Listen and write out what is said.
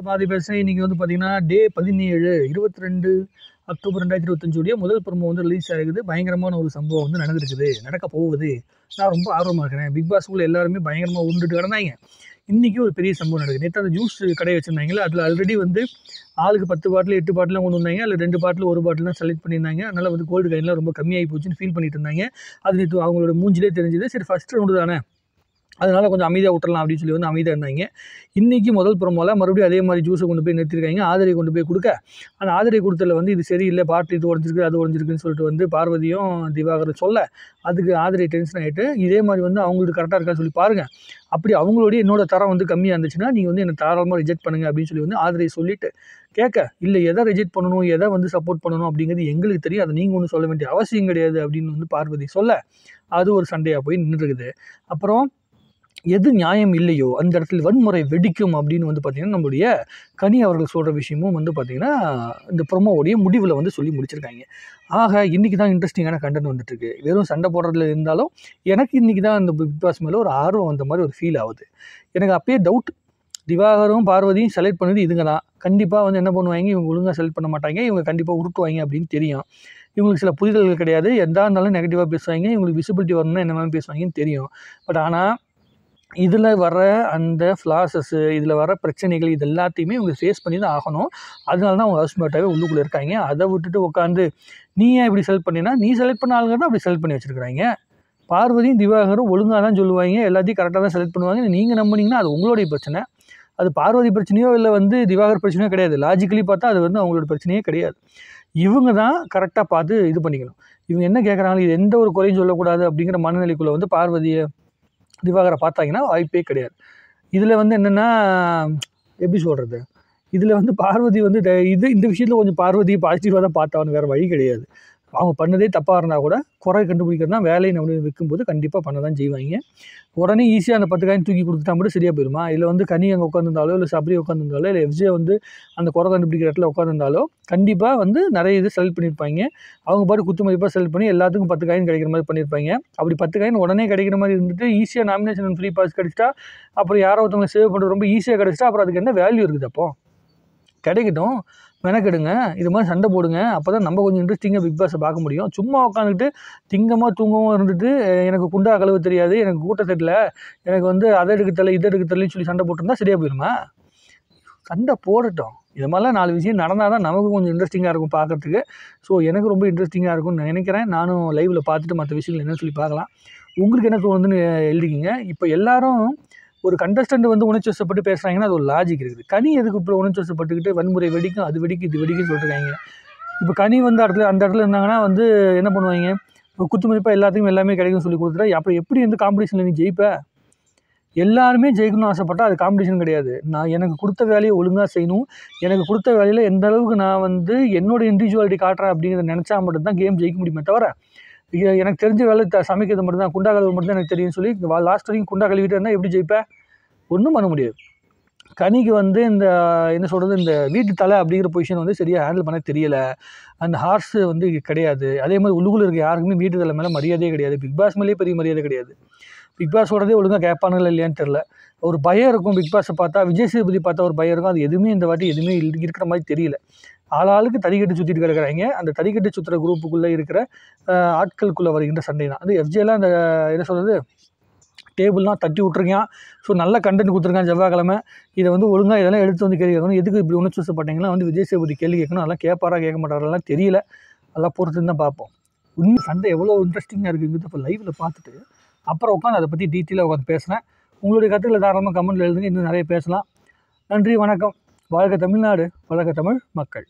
பாதி பேசுகிறேன். இன்றைக்கி வந்து பார்த்திங்கன்னா டே 17 22 அக்டோபர் 2025 முதல் ப்ரோமோ வந்து ரிலீஸ் ஆகுது. பயங்கரமான ஒரு சம்பவம் வந்து நடந்திருக்குது, நடக்க போகுது. நான் ரொம்ப ஆர்வமாக இருக்கிறேன். பிக் பாஸ்க்குள்ளே எல்லாருமே பயங்கரமாக உருண்டுட்டு கிடந்தாங்க. இன்றைக்கி ஒரு பெரிய சம்பவம் நடக்குது. நேற்று அந்த ஜூஸ் கடை வச்சுருந்தாங்களே, அதில் ஆல்ரெடி வந்து ஆளுக்கு 10 பாட்டில் 8 பாட்டிலாம் கொண்டு வந்தாங்க. அதில் 2 பாட்டில் 1 பாட்டில் தான் செலக்ட் பண்ணியிருந்தாங்க. அதனால் வந்து கோல்டு காயின்லாம் ரொம்ப கம்மியாகி போச்சுன்னு ஃபீல் பண்ணிட்டு இருந்தாங்க. அது நேற்று அவங்களோட மூஞ்சிலே தெரிஞ்சுது. சரி, ஃபஸ்ட் ரவுண்டு தானே, அதனால் கொஞ்சம் அமைதியாக விட்டுறலாம் அப்படின்னு சொல்லி வந்து அமைதியாக இருந்தாங்க. இன்றைக்கி முதல் ப்ரோமோவில் மறுபடியும் அதே மாதிரி ஜூஸை கொண்டு போய் நிறுத்திருக்காங்க. ஆதரை கொண்டு போய் கொடுக்க, அந்த ஆதரை கொடுத்ததில் வந்து இது சரியில்லை, பாட்டில் இது உடஞ்சிருக்கு அது உடஞ்சிருக்குன்னு சொல்லிட்டு வந்து பார்வதியும் திவாகரும் சொல்ல, அதுக்கு ஆதரை டென்ஷன் ஆகிட்டு இதே மாதிரி வந்து அவங்களுக்கு கரெக்டாக இருக்கான்னு சொல்லி பாருங்கள், அப்படி அவங்களுடைய என்னோட தரம் வந்து கம்மியாக இருந்துச்சுன்னா நீங்கள் வந்து என்னை தாராளமாக ரிஜெக்ட் பண்ணுங்கள் அப்படின்னு சொல்லி வந்து ஆதரை சொல்லிவிட்டு கேட்க, இல்லை எதை ரிஜெக்ட் பண்ணணும் எதை வந்து சப்போர்ட் பண்ணணும் அப்படிங்கிறது எங்களுக்கு தெரியும், அதை நீங்கள் ஒன்றும் சொல்ல வேண்டிய அவசியம் கிடையாது அப்படின்னு வந்து பார்வதி சொல்ல, அது ஒரு சண்டையாக போய் நின்றுருக்குது. அப்புறம் எது நியாயம் இல்லையோ அந்த இடத்துல வன்முறை வெடிக்கும் அப்படின்னு வந்து பார்த்திங்கன்னா நம்மளுடைய கனி அவர்கள் சொல்கிற விஷயமும் வந்து பார்த்திங்கன்னா இந்த ப்ரோமோவுடைய முடிவில் வந்து சொல்லி முடிச்சிருக்காங்க. ஆக இன்றைக்கி தான் இன்ட்ரெஸ்டிங்கான கண்டென்ட் வந்துட்டுருக்கு. வெறும் சண்டை போடுறதுல இருந்தாலும் எனக்கு இன்றைக்கி தான் அந்த பிக் பாஸ் மேலே ஒரு ஆர்வம் வந்த மாதிரி ஒரு ஃபீல் ஆகுது. எனக்கு அப்பயே டவுட், திவாகரும் பார்வதியும் செலக்ட் பண்ணது இதுங்க தான். கண்டிப்பாக வந்து என்ன பண்ணுவாங்க, இவங்க ஒழுங்காக செலக்ட் பண்ண மாட்டாங்க, இவங்க கண்டிப்பாக உருட்டுவாங்க அப்படின்னு தெரியும். இவங்களுக்கு சில புரிதல்கள் கிடையாது, எதா இருந்தாலும் நெகட்டிவாக பேசுவாங்க, இவங்களுக்கு விசிபிலிட்டி வரணும்னா என்ன மாதிரி பேசுவாங்கன்னு தெரியும். பட் ஆனால் இதில் வர அந்த ஃப்ளாஸஸ்ஸு, இதில் வர பிரச்சனைகள் இது எல்லாத்தையுமே இவங்க ஃபேஸ் பண்ணி தான் ஆகணும். அதனால தான் அவங்க ஹவுஸ்மேட்டாகவே உள்ளுக்குள்ளே இருக்காங்க. அதை விட்டுட்டு உட்காந்து நீ ஏன் இப்படி செலக்ட் பண்ணினா, நீ செலக்ட் பண்ண ஆளுங்க தான் அப்படி செலக்ட் பண்ணி வச்சுருக்காங்க. பார்வதியும் திவாகரும் ஒழுங்காக தான் சொல்லுவாங்க, எல்லாத்தையும் கரெக்டாக தான் செலக்ட் பண்ணுவாங்க. நீங்கள் நம்பினீங்கன்னா அது உங்களுடைய பிரச்சனை. அது பார்வதி பிரச்சனையோ இல்லை வந்து திவாகர் பிரச்சனையோ கிடையாது. லாஜிக்கலி பார்த்தா அது வந்து அவங்களோட பிரச்சனையே கிடையாது. இவங்க தான் கரெக்டாக பார்த்து இது பண்ணிக்கணும். இவங்க என்ன கேட்குறாங்க, இது எந்த ஒரு குறையும் சொல்லக்கூடாது அப்படிங்கிற மனநிலைக்குள்ளே வந்து பார்வதியை திவாகரை பார்த்தாங்கன்னா வாய்ப்பே கிடையாது. இதில் வந்து என்னென்னா எப்படி சொல்கிறது, இதில் வந்து பார்வதி வந்து இந்த விஷயத்தில் கொஞ்சம் பார்வதியை பாசிட்டிவாக தான் பார்த்தான்னு வேறு வழி கிடையாது. அவங்க பண்ணதே தப்பாக இருந்தால் கூட குறை கண்டுபிடிக்கிறது தான் வேலையை நம்ம விற்கும்போது கண்டிப்பாக பண்ண தான் செய்வாங்க. உடனே ஈஸியாக அந்த 10 காயின் தூக்கி கொடுத்துட்டா மட்டும் சரியாக போயிடுமா? இல்லை வந்து கனி அங்கே உட்காந்துருந்தாலோ, இல்லை சபரி உட்காந்துருந்தாலோ, இல்லை எஃப்ஜே வந்து அந்த குறை கண்டுபிடிக்கிற இடத்துல உட்காந்துருந்தாலோ கண்டிப்பாக வந்து நிறைய இது செலக்ட் பண்ணியிருப்பாங்க. அவங்க பாட்டு குத்து மதிப்பாக செலக்ட் பண்ணி எல்லாத்துக்கும் 10 காயின் கிடைக்கிற மாதிரி பண்ணியிருப்பாங்க. அப்படி 10 காயின் உடனே கிடைக்கிற மாதிரி இருந்துட்டு ஈஸியாக நாமினேஷன் ஃப்ரீ பாஸ் கிடச்சிட்டா, அப்புறம் யாரோ ஒருத்தவங்க சேவ் பண்ணுறது ரொம்ப ஈஸியாக கிடச்சிட்டா அப்புறம் அதுக்கு என்ன வேல்யூ இருக்குது? அப்போது கிடைக்கட்டும், மெனக்கெடுங்க, இது மாதிரி சண்டை போடுங்க. அப்போ தான் நம்ம கொஞ்சம் இன்ட்ரெஸ்டிங்காக பிக் பாஸை பார்க்க முடியும். சும்மா உட்காந்துட்டு திங்கமாக தூங்கவும் இருந்துட்டு எனக்கு குண்டா கழுவு தெரியாது, எனக்கு கூட்டத்தட்டில் எனக்கு வந்து அதை எடுக்க தெரியல இதை எடுக்க தெரியலன்னு சொல்லி சண்டை போட்டிருந்தா சரியாக போயிடுமா? சண்டை போடட்டும். இது மாதிரிலாம் 4 விஷயம் நடந்தால் தான் நமக்கு கொஞ்சம் இன்ட்ரெஸ்டிங்காக இருக்கும் பார்க்குறதுக்கு. ஸோ எனக்கு ரொம்ப இன்ட்ரெஸ்டிங்காக இருக்கும்னு நினைக்கிறேன். நானும் லைவில் பார்த்துட்டு மற்ற விஷயங்கள் என்னன்னு சொல்லி பார்க்கலாம். உங்களுக்கு என்ன தோணுதுன்னு எழுதிக்கிங்க. இப்போ எல்லாரும் ஒரு கண்டஸ்டன்ட் வந்து உணர்ச்சி வசப்பட்டு பேசுகிறாங்கன்னா அது ஒரு லாஜிக் இருக்குது. கனி எதுக்கு இப்போ உணர்ச்சி வசப்பட்டுக்கிட்டு வன்முறை வெடிக்கும், அது வெடிக்கும், இது வெடிக்குன்னு சொல்லிட்டுருக்காங்க. இப்போ கனி வந்து அந்த இடத்துல இருந்தாங்கன்னா வந்து என்ன பண்ணுவாங்க, குத்து மதிப்பாக எல்லாத்துக்கும் எல்லாமே கிடைக்கும்னு சொல்லி கொடுத்துட்டா அப்புறம் எப்படி வந்து காம்படிஷனில் நீ ஜெயிப்ப? எல்லாருமே ஜெயிக்கணும்னு ஆசைப்பட்டால் அது காம்படிஷன் கிடையாது. நான் எனக்கு கொடுத்த வேலையை ஒழுங்காக செய்யணும், எனக்கு கொடுத்த வேலையில் எந்த அளவுக்கு நான் வந்து என்னோடய இண்டிவிஜுவாலிட்டி காட்டுறேன் அப்படிங்கிறத நினச்சா மட்டும்தான் கேம் ஜெயிக்க முடியுமே தவிர, எனக்கு தெரிஞ்ச வேலை சமைக்கிறது மட்டும் தான், குண்டா கழுவு மட்டும் தான் எனக்கு தெரியும்னு சொல்லி லாஸ்ட் வரைக்கும் குண்டா கழுவிட்டு இருந்தால் எப்படி ஜெயிப்பேன்? ஒன்றும் பண்ண முடியாது. கனிக்கு வந்து இந்த என்ன சொல்கிறது, இந்த வீட்டு தலை அப்படிங்கிற பொசிஷன் வந்து சரியாக ஹேண்டில் பண்ண தெரியலை. அந்த ஹார்ஸு வந்து கிடையாது. அதே மாதிரி உள்ளுக்குள்ள இருக்க யாருக்குமே வீட்டு தலை மேலே மரியாதையே கிடையாது. பிக் பாஸ் மேலேயே பெரிய மரியாதை கிடையாது. பிக் பாஸ் சொல்கிறதே ஒழுங்காக கேட்பானுங்களா இல்லையான்னு தெரில. ஒரு பயம் இருக்கும் பிக் பாஸை பார்த்தா, விஜய் சேதுபதி பார்த்தா ஒரு பயம் இருக்கும். அது எதுவுமே இந்த வாட்டி எதுவுமே இருக்கிற மாதிரி தெரியல. ஆளாளுக்கு தறிக்கட்டு சுற்றிட்டு கிடக்குறாங்க. அந்த தறிக்கட்டு சுற்றுற குரூப்புக்குள்ளே இருக்கிற ஆட்களுக்குள்ளே வருகின்ற சண்டை தான். அது எஃப்ஜேலாம் அந்த என்ன சொல்கிறது, டேபிள்லாம் தட்டி விட்ருக்கான். ஸோ நல்ல கண்டென்ட் கொடுத்துருக்கான் செவ்வாய்க்கிழமை. இதை வந்து ஒழுங்காக இதெல்லாம் எடுத்து வந்து கேள்வி கேட்கணும். எதுக்கு இப்படி உணர்ச்சி வசப்பட்டீங்கன்னா வந்து விஜய் சேதுபதி கேள்வி கேட்கணும். அதெல்லாம் கேட்பாரா கேட்க மாட்டாரெல்லாம் தெரியல. அதெல்லாம் பொறுத்துன்னு தான் பார்ப்போம். இன்னும் சண்டை எவ்வளோ இன்ட்ரெஸ்டிங்காக இருக்குங்கிறது இப்போ லைவில் பார்த்துட்டு அப்புறம் உட்காந்து அதை பற்றி டீட்டெயிலாக உட்காந்து பேசுகிறேன். உங்களுடைய கருத்துக்களை தாராளமாக கமெண்ட்டில் எழுதுங்க. இன்னும் நிறைய பேசலாம். நன்றி, வணக்கம். வாழ்க தமிழ்நாடு, வளர்க தமிழ் மக்கள்.